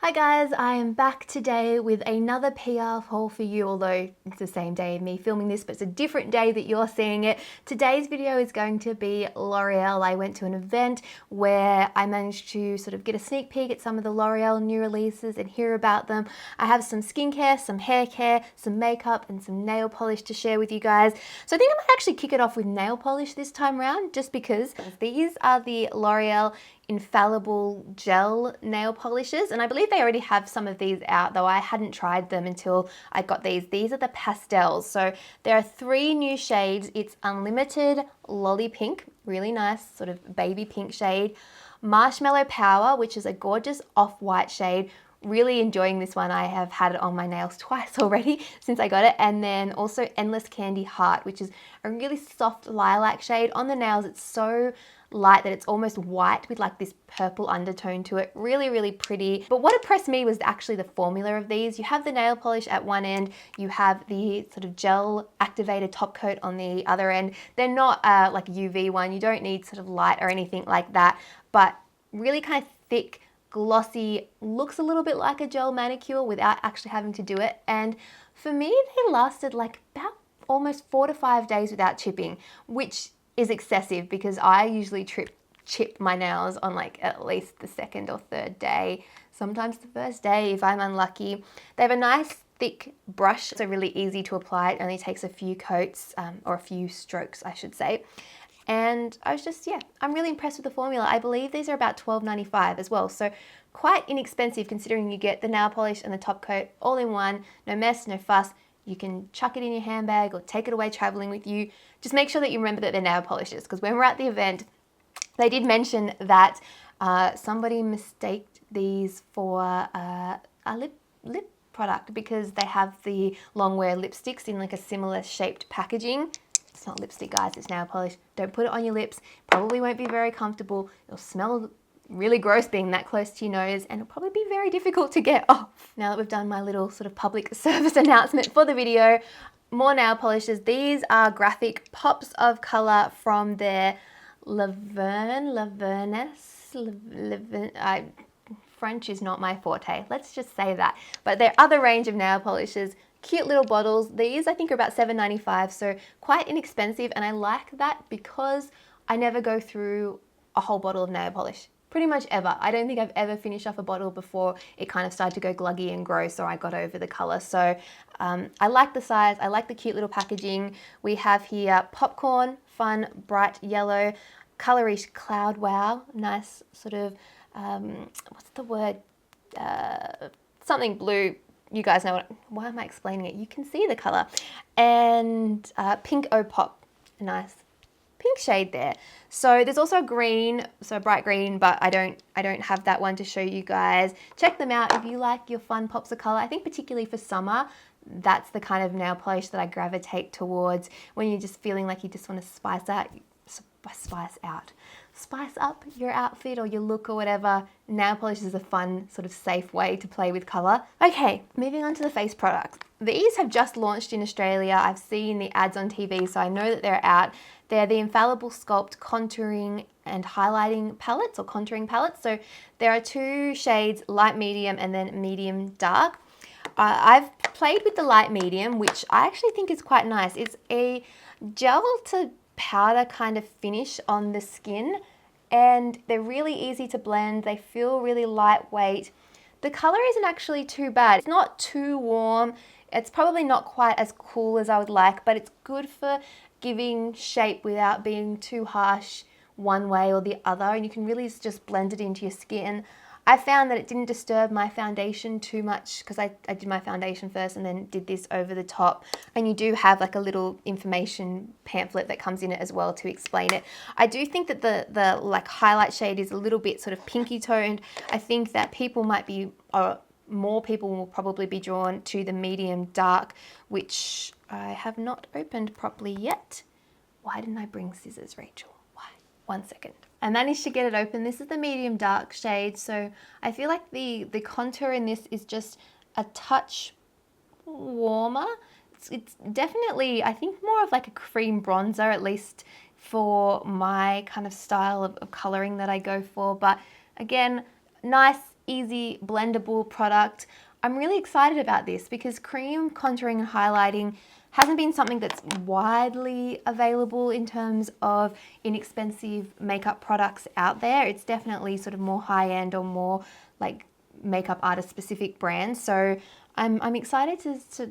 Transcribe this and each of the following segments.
Hi guys, I am back today with another PR haul for you, although it's the same day of me filming this, but it's a different day that you're seeing it. Today's video is going to be L'Oreal. I went to an event where I managed to sort of get a sneak peek at some of the L'Oreal new releases and hear about them. I have some skincare, some hair care, some makeup, and some nail polish to share with you guys. So I think I might actually kick it off with nail polish this time around, just because these are the L'Oreal Infallible gel nail polishes, and I believe they already have some of these out, though I hadn't tried them until I got these. These are the pastels. So there are 3 new shades. It's Unlimited Lolly Pink, really nice sort of baby pink shade. Marshmallow Power, which is a gorgeous off-white shade. Really enjoying this one. I have had it on my nails twice already since I got it. And then also Endless Candy Heart, which is a really soft lilac shade. On the nails, it's so light that it's almost white with like this purple undertone to it. Really, really pretty. But what impressed me was actually the formula of these. You have the nail polish at one end, you have the sort of gel activated top coat on the other end. They're not like a UV one. You don't need sort of light or anything like that, but really kind of thick, glossy, looks a little bit like a gel manicure without actually having to do it. And for me, they lasted like about almost 4 to 5 days without chipping, which is excessive because I usually chip my nails on like at least the second or third day, sometimes the first day if I'm unlucky. They have a nice thick brush, so really easy to apply. It only takes a few coats or a few strokes, I should say. And I was just, yeah, I'm really impressed with the formula. I believe these are about $12.95 as well. So quite inexpensive considering you get the nail polish and the top coat all in one. No mess, no fuss. You can chuck it in your handbag or take it away traveling with you. Just make sure that you remember that they're nail polishes, because when we're at the event, they did mention that somebody mistaked these for a lip product because they have the long wear lipsticks in like a similar shaped packaging. It's not lipstick, guys, it's nail polish. Don't put it on your lips. Probably won't be very comfortable. It'll smell really gross being that close to your nose, and it'll probably be very difficult to get off. Now that we've done my little sort of public service announcement for the video, more nail polishes. These are graphic pops of color from their French is not my forte, let's just say that. But their other range of nail polishes, cute little bottles. These I think are about $7.95, so quite inexpensive, and I like that because I never go through a whole bottle of nail polish. Pretty much ever. I don't think I've ever finished off a bottle before it kind of started to go gluggy and gross or I got over the color. So I like the size, I like the cute little packaging. We have here Popcorn, fun, bright yellow, Colorish Cloud Wow, nice sort of, what's the word? Something blue. You guys know what, why am I explaining it? You can see the color. And Pink O Pop, nice pink shade there. So there's also green, so bright green, but I don't have that one to show you guys. Check them out if you like your fun pops of color. I think particularly for summer, that's the kind of nail polish that I gravitate towards when you're just feeling like you just want to spice up your outfit or your look or whatever. Nail polish is a fun, sort of safe way to play with color. Okay, moving on to the face products. These have just launched in Australia. I've seen the ads on TV, so I know that they're out. They're the Infallible Sculpt Contouring and Highlighting Palettes, or Contouring Palettes. So there are 2 shades, light medium and then medium dark. I've played with the light medium, which I actually think is quite nice. It's a gel to powder kind of finish on the skin, and they're really easy to blend. They feel really lightweight. The color isn't actually too bad. It's not too warm. It's probably not quite as cool as I would like, but it's good for giving shape without being too harsh one way or the other, and you can really just blend it into your skin. I found that it didn't disturb my foundation too much because I did my foundation first and then did this over the top. And you do have like a little information pamphlet that comes in it as well to explain it. I do think that the like highlight shade is a little bit sort of pinky toned. I think that people might be, or more people will probably be drawn to the medium dark, which I have not opened properly yet. Why didn't I bring scissors, Rachel? Why? 1 second. I managed to get it open. This is the medium dark shade, so I feel like the contour in this is just a touch warmer. It's definitely, I think, more of like a cream bronzer, at least for my kind of style of colouring that I go for. But again, nice, easy blendable product. I'm really excited about this because cream contouring and highlighting hasn't been something that's widely available in terms of inexpensive makeup products out there. It's definitely sort of more high-end or more like makeup artist specific brands. So I'm excited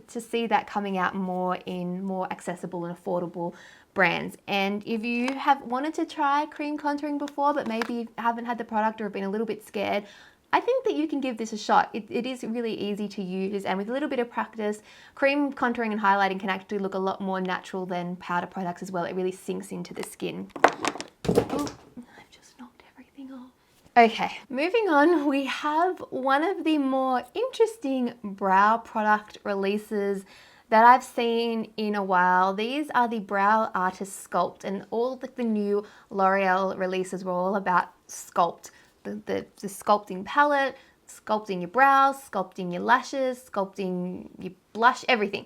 to see that coming out more in more accessible and affordable brands. And if you have wanted to try cream contouring before but maybe haven't had the product or been a little bit scared, I think that you can give this a shot. It is really easy to use, and with a little bit of practice, cream contouring and highlighting can actually look a lot more natural than powder products as well. It really sinks into the skin. Oh, I've just knocked everything off. Okay, moving on, we have one of the more interesting brow product releases that I've seen in a while. These are the Brow Artist Sculpt, and all the new L'Oreal releases were all about sculpt. The sculpting palette, sculpting your brows, sculpting your lashes, sculpting your blush, everything.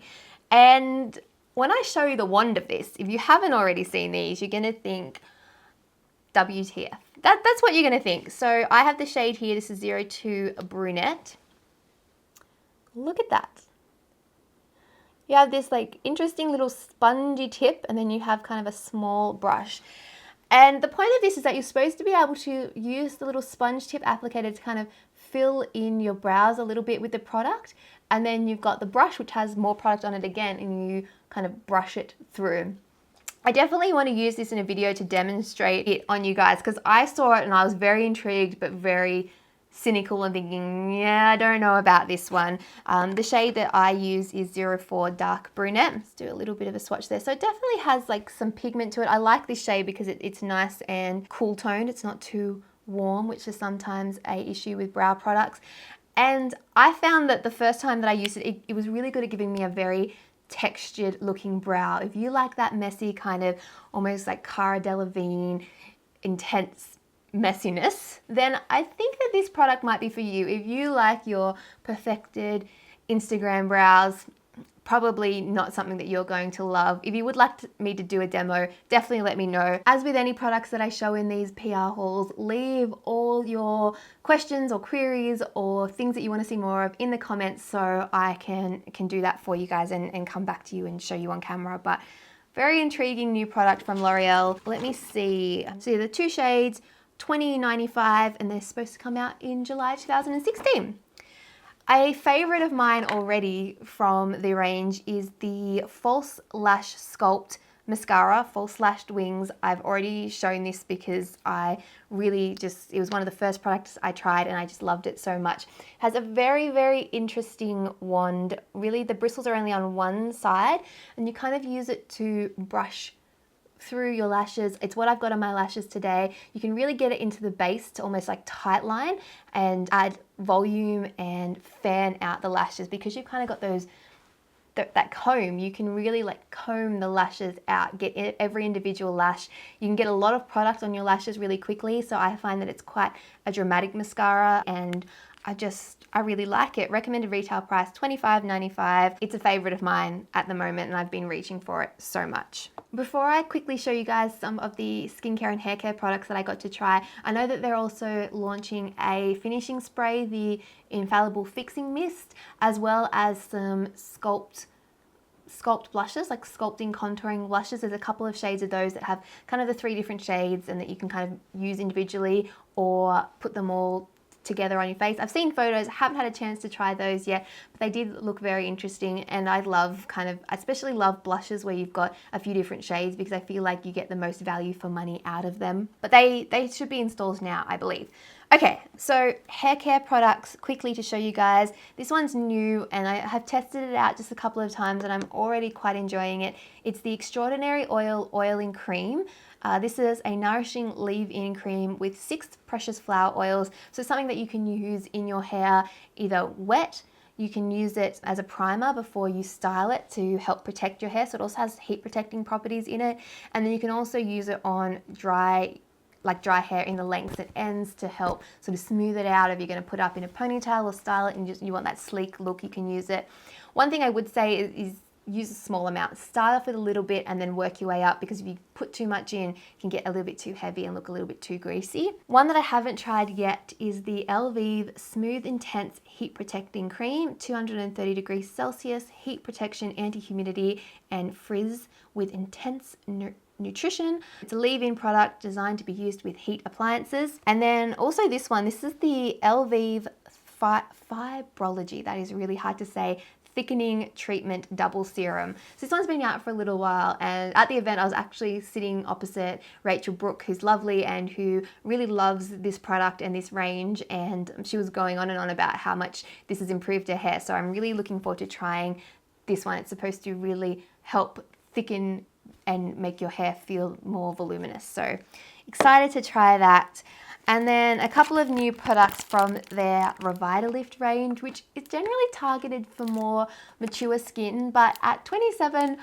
And when I show you the wand of this, if you haven't already seen these, you're gonna think, WTF. That's what you're gonna think. So I have the shade here, this is 02 Brunette. Look at that. You have this like interesting little spongy tip, and then you have kind of a small brush. And the point of this is that you're supposed to be able to use the little sponge tip applicator to kind of fill in your brows a little bit with the product. And then you've got the brush, which has more product on it again, and you kind of brush it through. I definitely want to use this in a video to demonstrate it on you guys, because I saw it and I was very intrigued, but very cynical and thinking, yeah, I don't know about this one. The shade that I use is 04 Dark Brunette. Let's do a little bit of a swatch there. So it definitely has like some pigment to it. I like this shade because it's nice and cool toned. It's not too warm, which is sometimes a issue with brow products. And I found that the first time that I used it, it was really good at giving me a very textured looking brow. If you like that messy kind of almost like Cara Delevingne intense messiness, then I think that this product might be for you. If you like your perfected Instagram brows, probably not something that you're going to love. If you would like me to do a demo, definitely let me know. As with any products that I show in these PR hauls, leave all your questions or queries or things that you want to see more of in the comments so I can do that for you guys and come back to you and show you on camera. But very intriguing new product from L'Oreal. Let me see. So the two shades, $20.95, and they're supposed to come out in July 2016. A favorite of mine already from the range is the False Lash Sculpt Mascara, False Lashed Wings. I've already shown this because I really it was one of the first products I tried and I just loved it so much. It has a very, very interesting wand. Really, the bristles are only on one side and you kind of use it to brush through your lashes. It's what I've got on my lashes today. You can really get it into the base to almost like tight line and add volume and fan out the lashes, because you've kind of got those that comb. You can really like comb the lashes out, get every individual lash. You can get a lot of product on your lashes really quickly, so I find that it's quite a dramatic mascara, and I really like it. Recommended retail price $25.95. It's a favorite of mine at the moment and I've been reaching for it so much. Before I quickly show you guys some of the skincare and hair care products that I got to try, I know that they're also launching a finishing spray, the Infallible Fixing Mist, as well as some sculpt blushes, like sculpting contouring blushes. There's a couple of shades of those that have kind of the 3 different shades and that you can kind of use individually or put them all together on your face. I've seen photos, haven't had a chance to try those yet, but they did look very interesting, and I especially love blushes where you've got a few different shades, because I feel like you get the most value for money out of them. But they should be in stores now, I believe. Okay, so hair care products, quickly to show you guys. This one's new and I have tested it out just a couple of times and I'm already quite enjoying it. It's the Extraordinary Oil Oiling Cream. This is a nourishing leave-in cream with 6 precious flower oils. So something that you can use in your hair either wet, you can use it as a primer before you style it to help protect your hair. So it also has heat protecting properties in it. And then you can also use it on dry hair in the lengths and ends to help sort of smooth it out. If you're going to put it up in a ponytail or style it and you want that sleek look, you can use it. One thing I would say is use a small amount. Start off with a little bit and then work your way up, because if you put too much in, it can get a little bit too heavy and look a little bit too greasy. One that I haven't tried yet is the Elvive Smooth Intense Heat Protecting Cream, 230 degrees Celsius, heat protection, anti-humidity, and frizz with intense nutrition. It's a leave-in product designed to be used with heat appliances. And then also this one, this is the Elvive Fibrology, that is really hard to say, thickening treatment double serum. So this one's been out for a little while, and at the event I was actually sitting opposite Rachel Brook, who's lovely and who really loves this product and this range, and she was going on and on about how much this has improved her hair. So I'm really looking forward to trying this one. It's supposed to really help thicken and make your hair feel more voluminous. So excited to try that. And then a couple of new products from their Revitalift range, which is generally targeted for more mature skin, but at 27,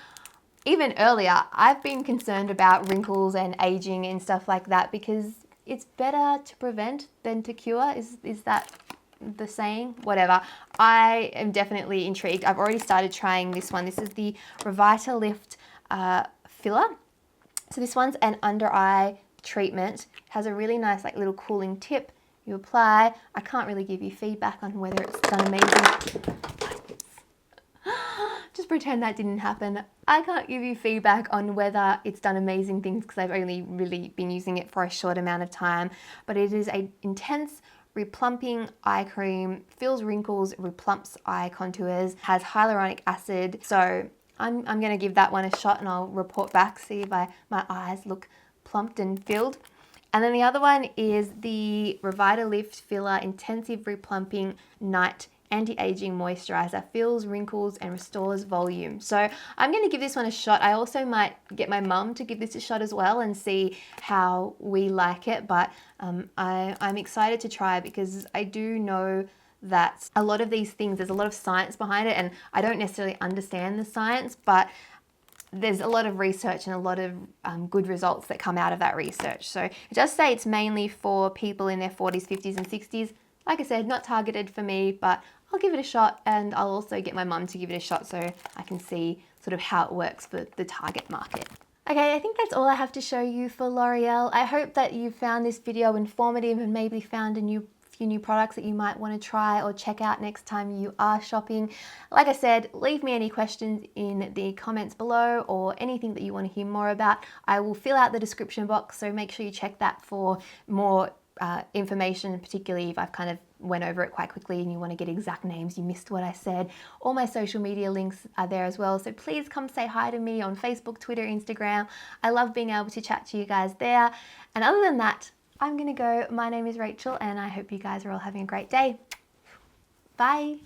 even earlier, I've been concerned about wrinkles and aging and stuff like that, because it's better to prevent than to cure. Is that the saying? Whatever. I am definitely intrigued. I've already started trying this one. This is the Revitalift filler. So this one's an under eye treatment. Has a really nice like little cooling tip. You apply. I can't really give you feedback on whether it's done amazing. Just pretend that didn't happen. I can't give you feedback on whether it's done amazing things, because I've only really been using it for a short amount of time, but it is an intense replumping eye cream, fills wrinkles, replumps eye contours, has hyaluronic acid. So I'm going to give that one a shot and I'll report back, see if my eyes look plumped and filled. And then the other one is the Revitalift Filler Intensive Replumping Night Anti-Aging Moisturizer. Fills wrinkles and restores volume. So I'm going to give this one a shot. I also might get my mum to give this a shot as well and see how we like it. But I'm excited to try, because I do know that a lot of these things, there's a lot of science behind it, and I don't necessarily understand the science, but there's a lot of research and a lot of good results that come out of that research. So it does say it's mainly for people in their 40s, 50s and 60s. Like I said, not targeted for me, but I'll give it a shot, and I'll also get my mum to give it a shot so I can see sort of how it works for the target market. Okay, I think that's all I have to show you for L'Oreal. I hope that you found this video informative and maybe found a few new products that you might want to try or check out next time you are shopping. Like I said, leave me any questions in the comments below, or anything that you want to hear more about. I will fill out the description box, so make sure you check that for more information, particularly if I've kind of went over it quite quickly and you want to get exact names, you missed what I said. All my social media links are there as well, so please come say hi to me on Facebook, Twitter, Instagram. I love being able to chat to you guys there. And other than that, I'm gonna go. My name is Rachel, and I hope you guys are all having a great day. Bye.